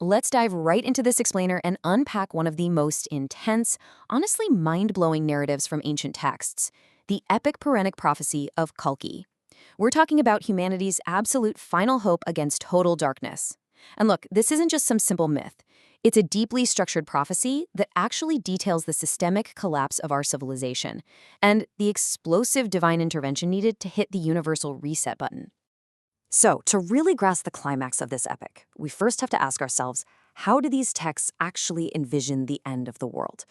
let's dive right into this explainer and unpack one of the most intense, honestly mind-blowing narratives from ancient texts, the epic Puranic prophecy of Kalki. We're talking about humanity's absolute final hope against total darkness. And look, this isn't just some simple myth. It's a deeply structured prophecy that actually details the systemic collapse of our civilization and the explosive divine intervention needed to hit the universal reset button. So, to really grasp the climax of this epic, we first have to ask ourselves, how do these texts actually envision the end of the world?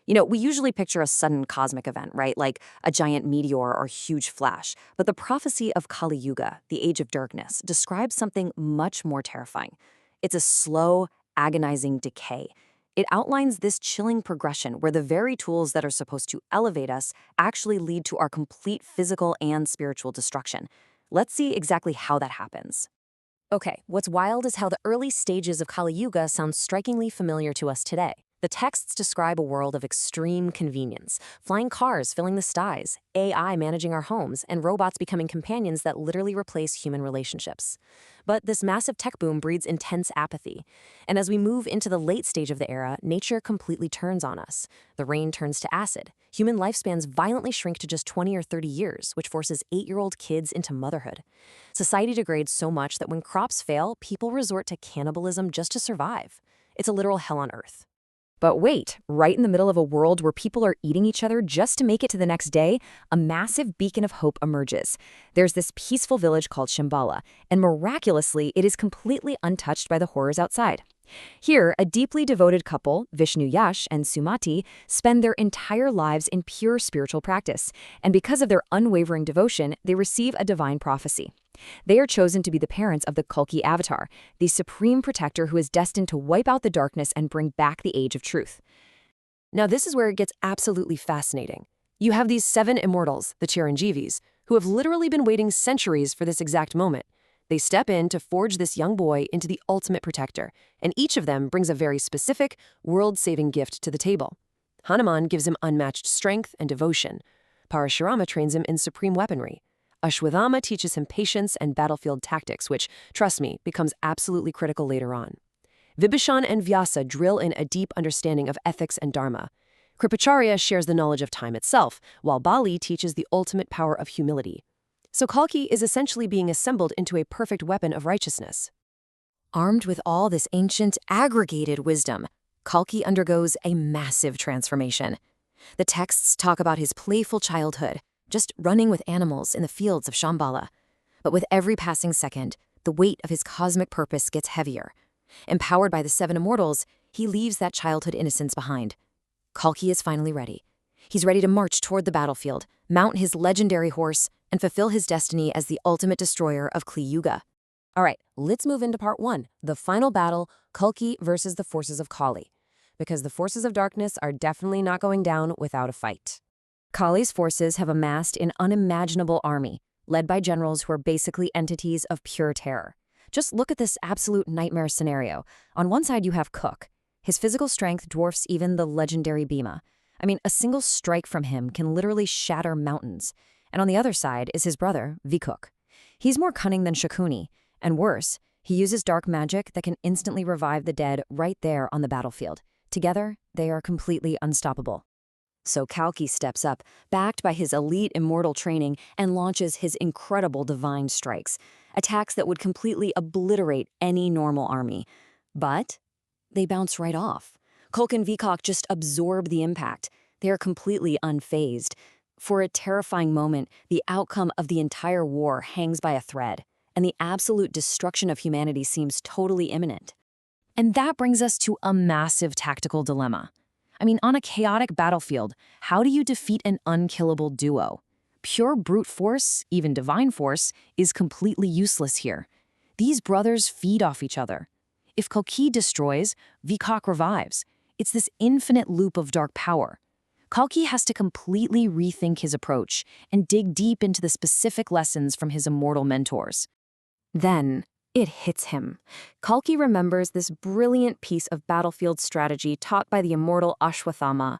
We usually picture a sudden cosmic event, right? Like a giant meteor or huge flash. But the prophecy of Kali Yuga, the age of darkness, describes something much more terrifying. It's a slow, agonizing decay. It outlines this chilling progression where the very tools that are supposed to elevate us actually lead to our complete physical and spiritual destruction. Let's see exactly how that happens. Okay, what's wild is how the early stages of Kali Yuga sound strikingly familiar to us today. The texts describe a world of extreme convenience, flying cars filling the skies, AI managing our homes, and robots becoming companions that literally replace human relationships. But this massive tech boom breeds intense apathy. And as we move into the late stage of the era, nature completely turns on us. The rain turns to acid. Human lifespans violently shrink to just 20 or 30 years, which forces 8-year-old kids into motherhood. Society degrades so much that when crops fail, people resort to cannibalism just to survive. It's a literal hell on earth. But wait, right in the middle of a world where people are eating each other just to make it to the next day, a massive beacon of hope emerges. There's this peaceful village called Shambhala, and miraculously, it is completely untouched by the horrors outside. Here, a deeply devoted couple, Vishnu Yash and Sumati, spend their entire lives in pure spiritual practice, and because of their unwavering devotion, they receive a divine prophecy. They are chosen to be the parents of the Kalki avatar, the supreme protector who is destined to wipe out the darkness and bring back the age of truth. Now this is where it gets absolutely fascinating. You have these 7 immortals, the Chiranjeevis, who have literally been waiting centuries for this exact moment. They step in to forge this young boy into the ultimate protector, and each of them brings a very specific, world-saving gift to the table. Hanuman gives him unmatched strength and devotion. Parashurama trains him in supreme weaponry. Ashwathama teaches him patience and battlefield tactics, which, trust me, becomes absolutely critical later on. Vibhishan and Vyasa drill in a deep understanding of ethics and dharma. Kripacharya shares the knowledge of time itself, while Bali teaches the ultimate power of humility. So Kalki is essentially being assembled into a perfect weapon of righteousness. Armed with all this ancient, aggregated wisdom, Kalki undergoes a massive transformation. The texts talk about his playful childhood, just running with animals in the fields of Shambhala. But with every passing second, the weight of his cosmic purpose gets heavier. Empowered by the 7 immortals, he leaves that childhood innocence behind. Kalki is finally ready. He's ready to march toward the battlefield, mount his legendary horse, and fulfill his destiny as the ultimate destroyer of Kali Yuga. All right, let's move into part 1, the final battle, Kalki versus the forces of Kali. Because the forces of darkness are definitely not going down without a fight. Kali's forces have amassed an unimaginable army, led by generals who are basically entities of pure terror. Just look at this absolute nightmare scenario. On one side, you have Cook. His physical strength dwarfs even the legendary Bhima. I mean, a single strike from him can literally shatter mountains. And on the other side is his brother, Vikuk. He's more cunning than Shakuni, and worse, he uses dark magic that can instantly revive the dead right there on the battlefield. Together, they are completely unstoppable. So Kalki steps up, backed by his elite immortal training, and launches his incredible divine strikes, attacks that would completely obliterate any normal army. But they bounce right off. Kulk and Vikok just absorb the impact. They are completely unfazed. For a terrifying moment, the outcome of the entire war hangs by a thread, and the absolute destruction of humanity seems totally imminent. And that brings us to a massive tactical dilemma. I mean, on a chaotic battlefield, how do you defeat an unkillable duo? Pure brute force, even divine force, is completely useless here. These brothers feed off each other. If Kalki destroys, Vikok revives. It's this infinite loop of dark power. Kalki has to completely rethink his approach and dig deep into the specific lessons from his immortal mentors. Then, it hits him. Kalki remembers this brilliant piece of battlefield strategy taught by the immortal Ashwathama.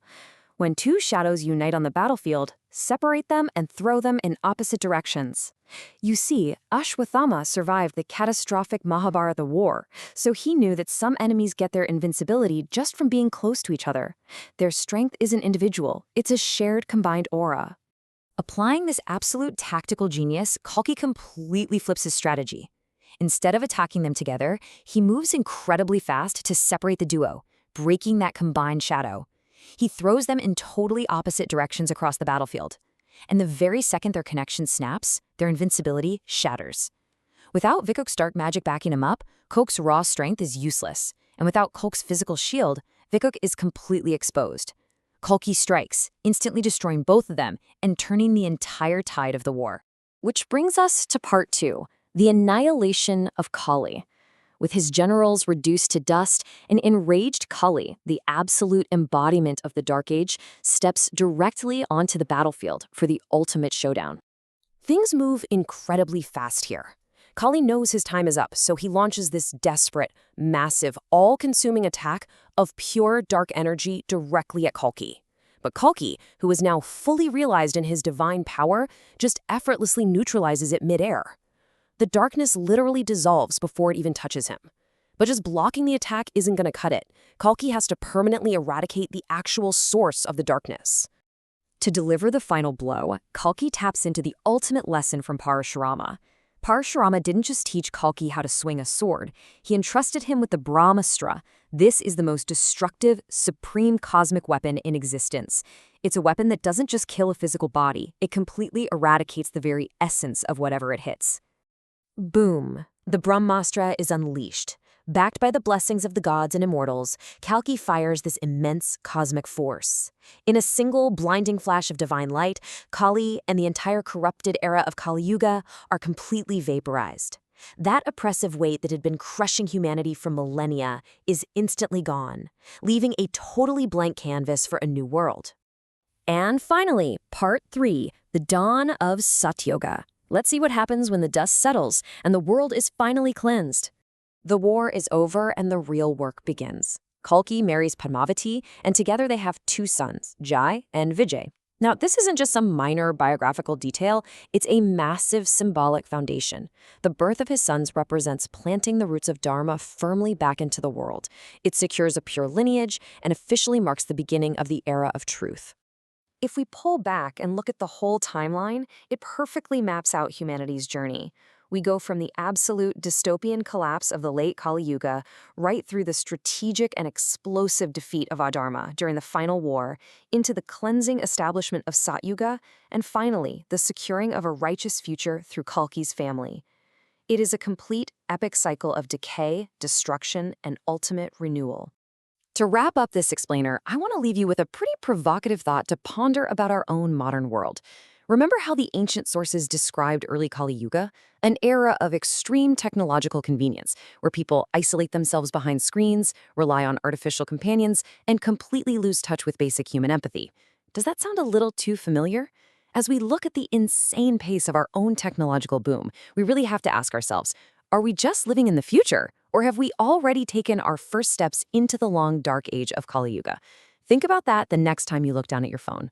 When two shadows unite on the battlefield, separate them and throw them in opposite directions. You see, Ashwathama survived the catastrophic Mahabharata war, so he knew that some enemies get their invincibility just from being close to each other. Their strength isn't individual, it's a shared combined aura. Applying this absolute tactical genius, Kalki completely flips his strategy. Instead of attacking them together, he moves incredibly fast to separate the duo, breaking that combined shadow. He throws them in totally opposite directions across the battlefield. And the very second their connection snaps, their invincibility shatters. Without Vikuk's dark magic backing him up, Kok's raw strength is useless. And without Kok's physical shield, Vikuk is completely exposed. Kalki strikes, instantly destroying both of them and turning the entire tide of the war. Which brings us to part 2, the annihilation of Kali. With his generals reduced to dust, an enraged Kali, the absolute embodiment of the Dark Age, steps directly onto the battlefield for the ultimate showdown. Things move incredibly fast here. Kali knows his time is up, so he launches this desperate, massive, all-consuming attack of pure dark energy directly at Kalki. But Kalki, who is now fully realized in his divine power, just effortlessly neutralizes it midair. The darkness literally dissolves before it even touches him. But just blocking the attack isn't going to cut it. Kalki has to permanently eradicate the actual source of the darkness. To deliver the final blow, Kalki taps into the ultimate lesson from Parashurama. Parashurama didn't just teach Kalki how to swing a sword, he entrusted him with the Brahmastra. This is the most destructive, supreme cosmic weapon in existence. It's a weapon that doesn't just kill a physical body, it completely eradicates the very essence of whatever it hits. Boom! The Brahmastra is unleashed. Backed by the blessings of the gods and immortals, Kalki fires this immense cosmic force. In a single blinding flash of divine light, Kali and the entire corrupted era of Kali Yuga are completely vaporized. That oppressive weight that had been crushing humanity for millennia is instantly gone, leaving a totally blank canvas for a new world. And finally, part 3, the dawn of Satyuga. Let's see what happens when the dust settles and the world is finally cleansed. The war is over and the real work begins. Kalki marries Padmavati, and together they have 2 sons, Jai and Vijay. Now, this isn't just some minor biographical detail, it's a massive symbolic foundation. The birth of his sons represents planting the roots of Dharma firmly back into the world. It secures a pure lineage and officially marks the beginning of the era of truth. If we pull back and look at the whole timeline, it perfectly maps out humanity's journey. We go from the absolute dystopian collapse of the late Kali Yuga right through the strategic and explosive defeat of Adharma during the final war, into the cleansing establishment of Satyuga, and finally, the securing of a righteous future through Kalki's family. It is a complete epic cycle of decay, destruction, and ultimate renewal. To wrap up this explainer, I want to leave you with a pretty provocative thought to ponder about our own modern world. Remember how the ancient sources described early Kali Yuga? An era of extreme technological convenience, where people isolate themselves behind screens, rely on artificial companions, and completely lose touch with basic human empathy. Does that sound a little too familiar? As we look at the insane pace of our own technological boom, we really have to ask ourselves, are we just living in the future? Or have we already taken our first steps into the long, dark age of Kali Yuga? Think about that the next time you look down at your phone.